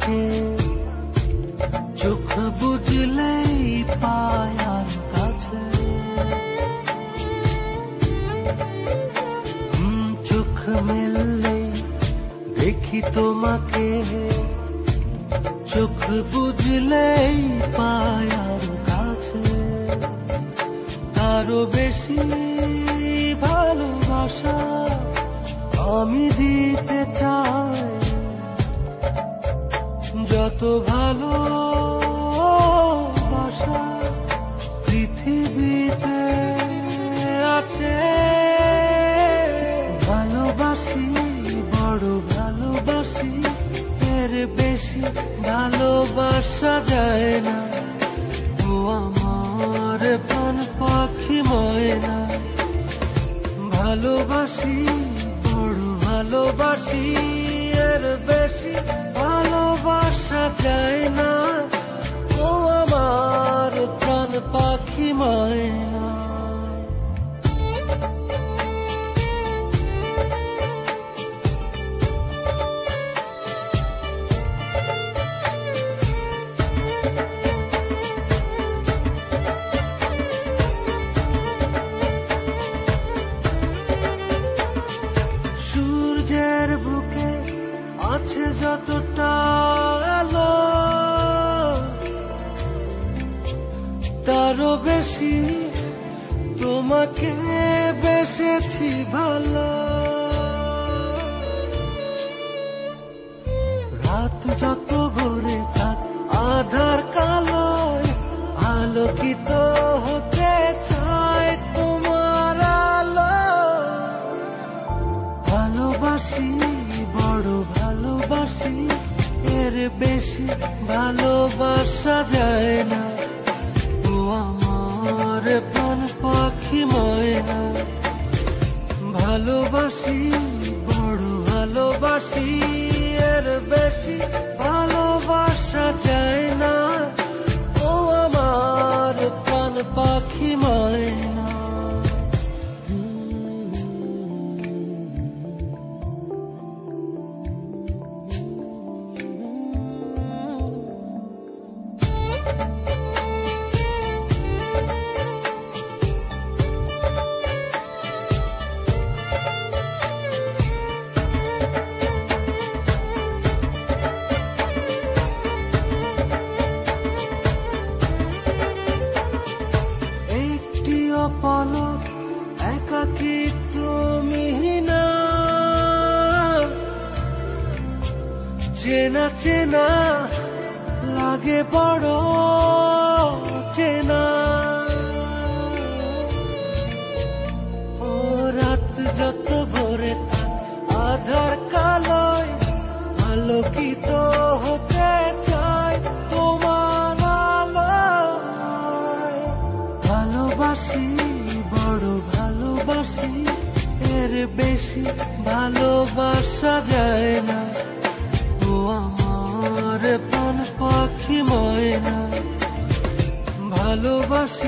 তোমাকে চোখ বুঝলেই পায় আর কাছে, চোখ মেললেই দেখি তোমাকে, চোখ বুঝলেই পায় আর কাছে। আরো বেশি ভালোবাসা আমি দিতে চাই, যত ভালোবাসা পৃথিবীতে আছে। ভালোবাসি, বড় ভালোবাসি, এর বেশি ভালোবাসা যায় না। ও আমার প্রাণ পাখি ময়না, ভালোবাসি, বড় ভালোবাসি, এর বেশি ভালোবাসা যায় না। ও আমার প্রাণ পাখি ময়না। সূর্যের বুকে আছে যতটা আলো, তারও বেশি তোমাকে বেসেছি ভালো। রাত যত ভরে থাক আধার কালো, আলোকিত হতে চায় তোমার আলো। ভালোবাসি, বড় ভালোবাসি, এর বেশি ভালোবাসা যায় না। ও আমার প্রাণ পাখি ময়না, ভালোবাসি, বড় ভালোবাসি, এর বেশি ভালোবাসা যায় না। ও আমার প্রাণ পাখি ময়না। পলক একাকী তুমি না, চেনা চেনা লাগে বড় চেনা। ও রাত যত ভরে আধার কালোয় আলোকিত হতে চায় তোমার আলোয়। ভালোবাসি, বড় ভালোবাসি, এর বেশি ভালোবাসা যায় না। ও আমার প্রাণ পাখি ময়না, ভালোবাসি।